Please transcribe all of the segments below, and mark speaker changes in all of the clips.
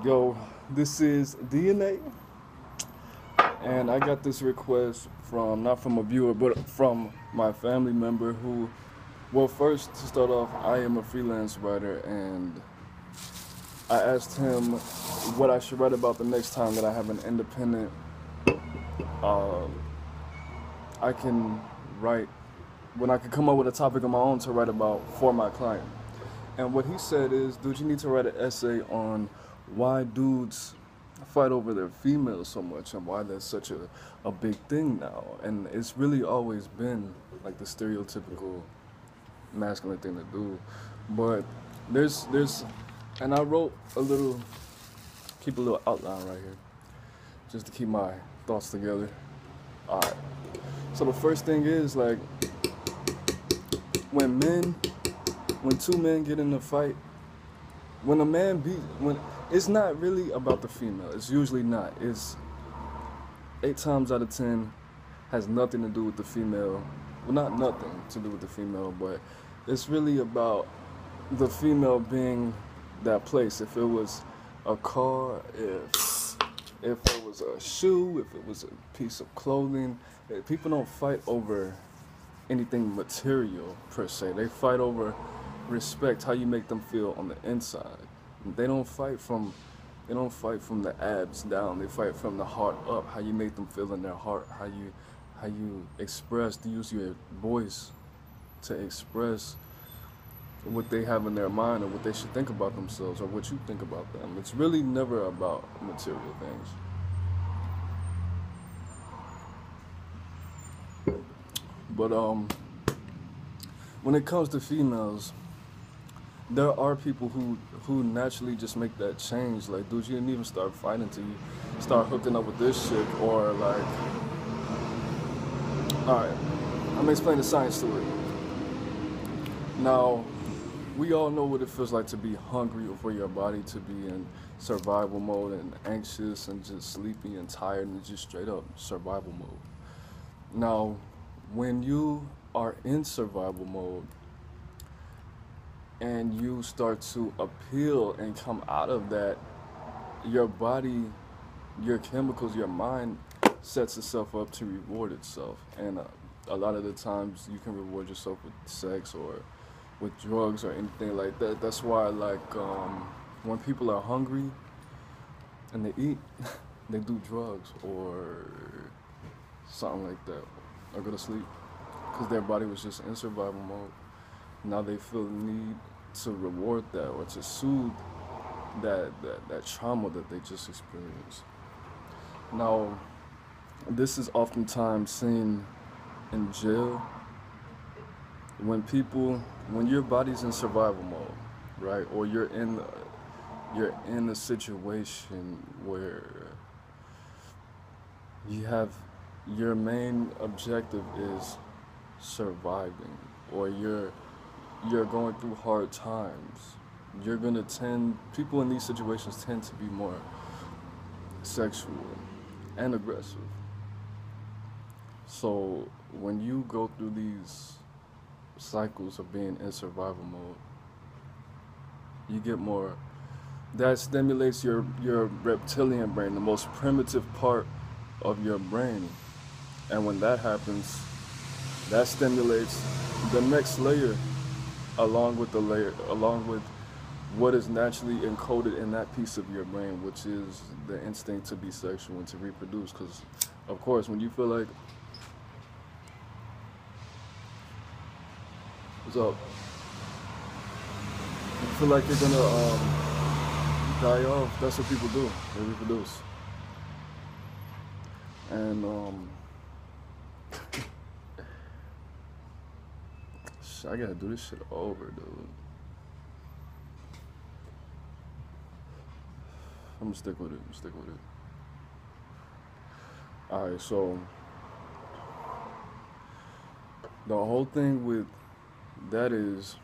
Speaker 1: Yo, this is DNA, and I got this request from not from a viewer, but from my family member who, well, first to start off, I am a freelance writer, and I asked him what I should write about the next time that I have an independent. Uh, I can write when I can come up with a topic of my own to write about for my client. And what he said is, dude, you need to write an essay on why dudes fight over their females so much and why that's such a big thing now. And it's really always been like the stereotypical masculine thing to do. But there's and I wrote keep a little outline right here, just to keep my thoughts together. Alright. So the first thing is like when two men get in a fight, when it's not really about the female. It's usually not. It's 8 times out of 10 has nothing to do with the female. Well, not nothing to do with the female, but it's really about the female being that place. If it was a car, if it was a shoe, if it was a piece of clothing, people don't fight over anything material per se. They fight over respect, how you make them feel on the inside. They don't fight from the abs down. They fight from the heart up, how you make them feel in their heart, how you use your voice to express what they have in their mind or what they should think about themselves or what you think about them. It's really never about material things. But when it comes to females, there are people who naturally just make that change. Like, dude, you didn't even start fighting till you start hooking up with this chick, or like, all right, I'm gonna explain the science to it. Now, we all know what it feels like to be hungry, or for your body to be in survival mode and anxious and just sleepy and tired and just straight up survival mode. Now, when you are in survival mode and you start to appeal and come out of that, your body, your chemicals, your mind sets itself up to reward itself. And a lot of the times you can reward yourself with sex or with drugs or anything like that. That's why, like, when people are hungry and they eat, they do drugs or something like that, or go to sleep, because their body was just in survival mode. Now they feel the need to reward that or to soothe that trauma that they just experienced. Now, this is oftentimes seen in jail when your body's in survival mode, right? Or you're in a situation where you have your main objective is surviving, or you're going through hard times. People in these situations tend to be more sexual and aggressive. So when you go through these cycles of being in survival mode, you get more. That stimulates your reptilian brain, the most primitive part of your brain. And when that happens, that stimulates the next layer along with what is naturally encoded in that piece of your brain, which is the instinct to be sexual and to reproduce. Because, of course, when you feel like, what's up? You feel like you're gonna die off, that's what people do. They reproduce. And I gotta do this shit over, dude. I'm gonna stick with it. Alright, so the whole thing with that is,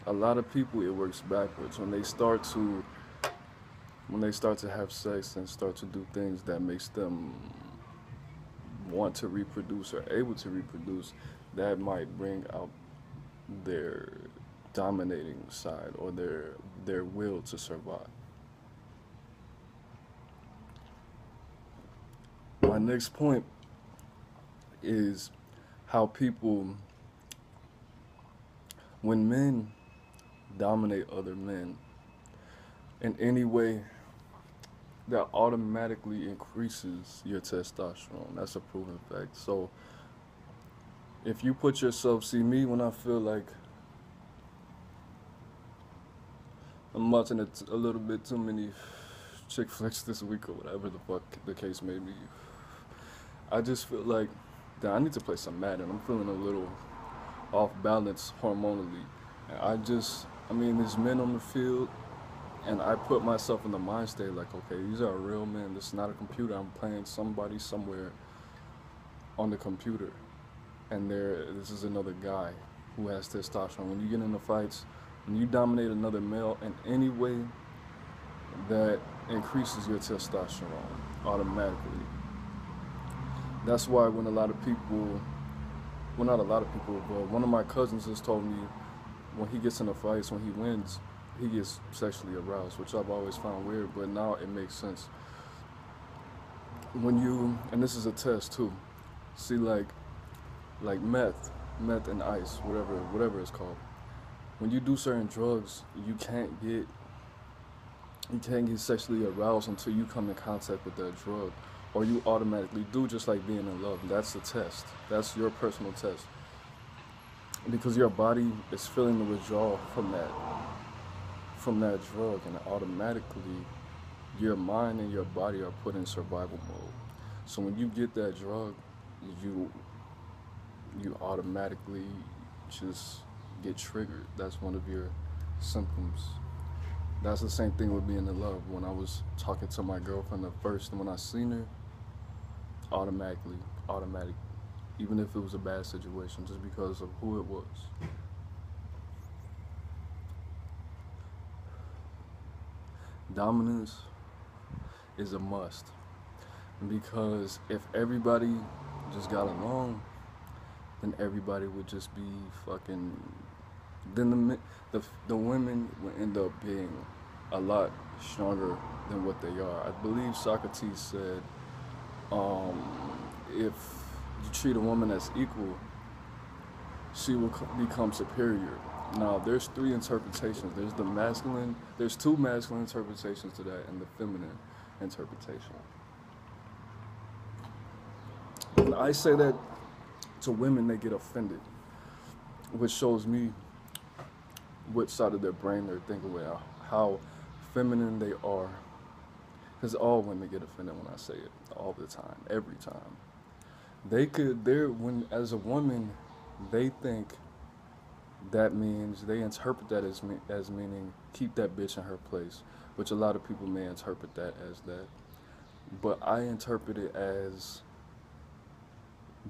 Speaker 1: a lot of people, it works backwards. When they start to have sex and start to do things that makes them want to reproduce or able to reproduce, that might bring out their dominating side or their will to survive. My next point is how people, when men dominate other men in any way, that automatically increases your testosterone. That's a proven fact. So if you put yourself, see me when I feel like I'm watching a little bit too many chick flicks this week or whatever the fuck the case may be, I just feel like that I need to play some Madden. I'm feeling a little off balance hormonally. And I mean, there's men on the field, and I put myself in the mind state like, okay, these are real men. This is not a computer. I'm playing somebody somewhere on the computer, and this is another guy who has testosterone. When you get into fights, when you dominate another male in any way, that increases your testosterone automatically. That's why when a lot of people, well, not a lot of people, but one of my cousins has told me when he gets into fights, when he wins, he gets sexually aroused, which I've always found weird, but now it makes sense. When you, and this is a test too, see like meth and ice, whatever it's called. When you do certain drugs, you can't get sexually aroused until you come in contact with that drug, or you automatically do, just like being in love. That's the test. That's your personal test, because your body is feeling the withdrawal from that drug, and automatically your mind and your body are put in survival mode. So when you get that drug, you automatically just get triggered. That's one of your symptoms. That's the same thing with being in love. When I was talking to my girlfriend at first, and when I seen her, automatic, even if it was a bad situation, just because of who it was. Dominance is a must, because if everybody just got along, then everybody would just be fucking. Then the women would end up being a lot stronger than what they are. I believe Socrates said, if you treat a woman as equal, she will become superior. Now, there's three interpretations. There's two masculine interpretations to that, and the feminine interpretation. When I say that to women, they get offended, which shows me which side of their brain they're thinking with, how feminine they are. Because all women get offended when I say it, all the time, every time. As a woman, they think that means, they interpret that as meaning keep that bitch in her place, which a lot of people may interpret that as that. But I interpret it as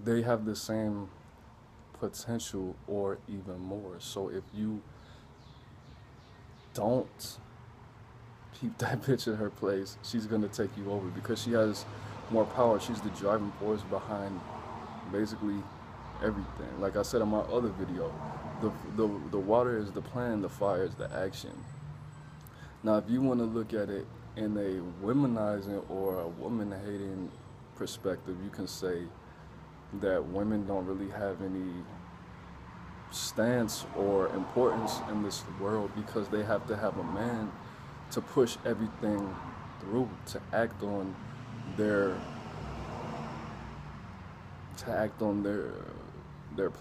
Speaker 1: they have the same potential or even more. So if you don't keep that bitch in her place, she's gonna take you over, because she has more power. She's the driving force behind basically everything. Like I said in my other video, the water is the plan, the fire is the action. Now, if you want to look at it in a womanizing or a woman-hating perspective, you can say that women don't really have any stance or importance in this world, because they have to have a man to push everything through, to act on their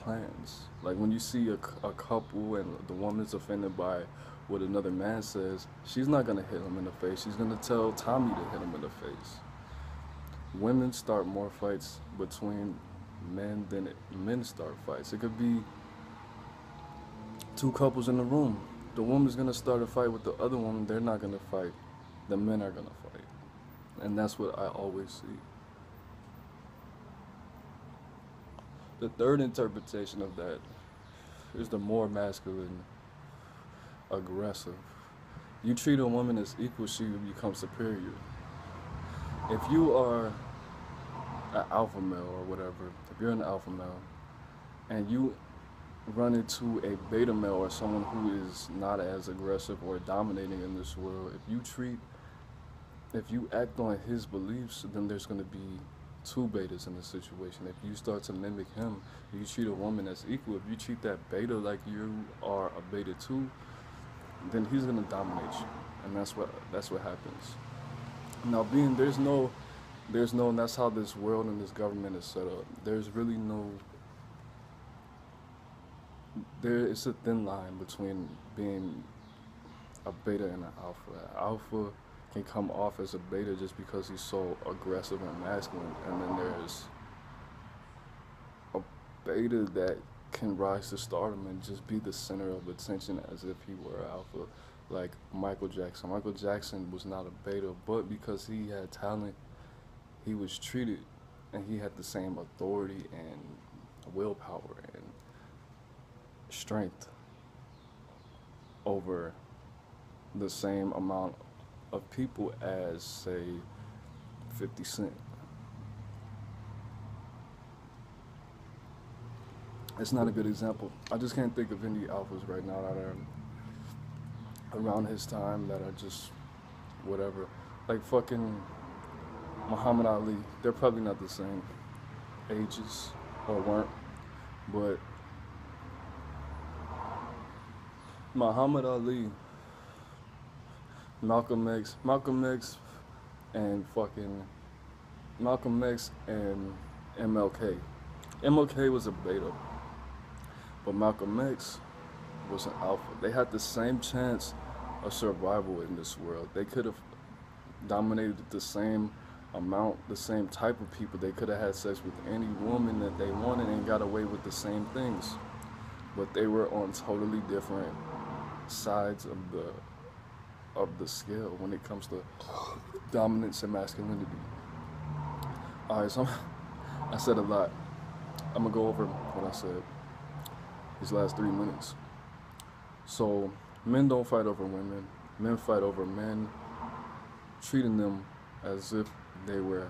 Speaker 1: plans. Like when you see a couple and the woman's offended by what another man says, she's not gonna hit him in the face. She's gonna tell Tommy to hit him in the face. Women start more fights between men than men start fights. It could be two couples in the room. The woman's gonna start a fight with the other woman. They're not gonna fight. The men are gonna fight. And that's what I always see. The third interpretation of that is the more masculine, aggressive. You treat a woman as equal, she will become superior. If you are an alpha male or whatever, if you're an alpha male and you run into a beta male or someone who is not as aggressive or dominating in this world, if you act on his beliefs, then there's going to be two betas in the situation. If you start to mimic him, you treat a woman as equal. If you treat that beta like you are a beta too, then he's gonna dominate you, and that's what happens. Now, being there's no, and that's how this world and this government is set up. There's really no, there is a thin line between being a beta and an alpha. An alpha can come off as a beta just because he's so aggressive and masculine, and then there's a beta that can rise to stardom and just be the center of attention as if he were an alpha, like Michael Jackson. Michael Jackson was not a beta, but because he had talent, he was treated, and he had the same authority and willpower and strength over the same amount of people as, say, 50 Cent. It's not a good example. I just can't think of any alphas right now that are around his time that are just whatever. Like fucking Muhammad Ali. They're probably not the same ages, or weren't, but Muhammad Ali, Malcolm X, and Malcolm X and MLK. MLK was a beta, but Malcolm X was an alpha. They had the same chance of survival in this world. They could have dominated the same amount, the same type of people. They could have had sex with any woman that they wanted and got away with the same things. But they were on totally different sides of the scale when it comes to dominance and masculinity. Alright, so I said a lot. I'm gonna go over what I said these last 3 minutes. So, men don't fight over women. Men fight over men, treating them as if they were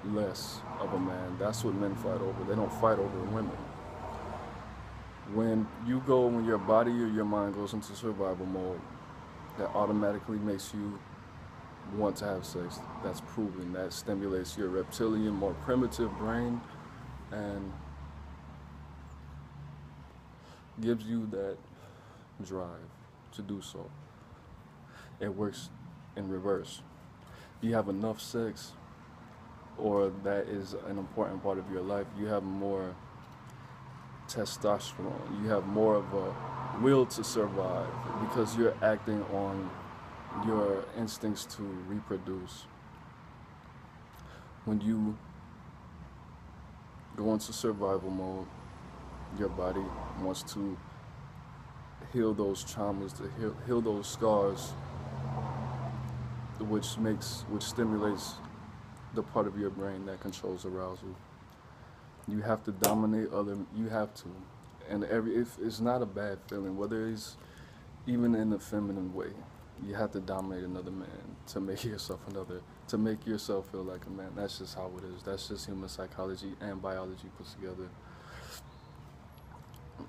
Speaker 1: less of a man. That's what men fight over. They don't fight over women. When your body or your mind goes into survival mode, that automatically makes you want to have sex. That's proven. That stimulates your reptilian, more primitive brain and gives you that drive to do so. It works in reverse. You have enough sex, or that is an important part of your life, you have more testosterone, you have more of a will to survive because you're acting on your instincts to reproduce. When you go into survival mode, your body wants to heal those traumas, to heal those scars, which stimulates the part of your brain that controls arousal. You have to dominate you have to. And it's not a bad feeling, whether it's even in a feminine way. You have to dominate another man to make yourself feel like a man. That's just how it is. That's just human psychology and biology put together.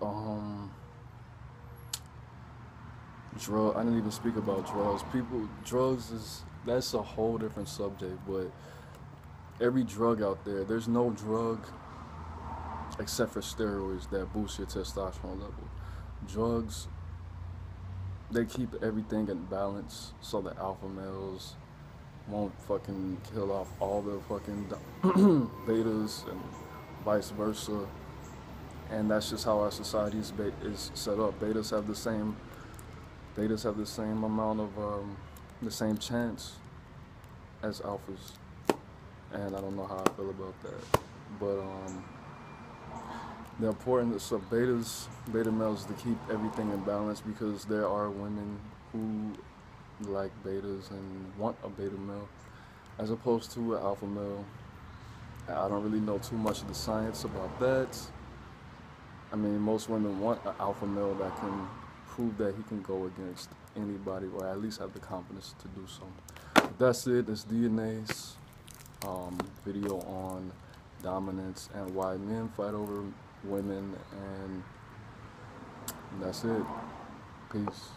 Speaker 1: I didn't even speak about drugs. That's a whole different subject, but every drug out there, there's no drug except for steroids that boost your testosterone level. Drugs, they keep everything in balance so the alpha males won't fucking kill off all the fucking betas and vice versa. And that's just how our society is set up. Betas have the same amount of the same chance as alphas, and I don't know how I feel about that. But the importance of beta males, to keep everything in balance, because there are women who like betas and want a beta male as opposed to an alpha male. I don't really know too much of the science about that. I mean, most women want an alpha male that can prove that he can go against anybody, or at least have the confidence to do so. But that's it. It's DNA's video on dominance and why men fight over women, and that's it. Peace.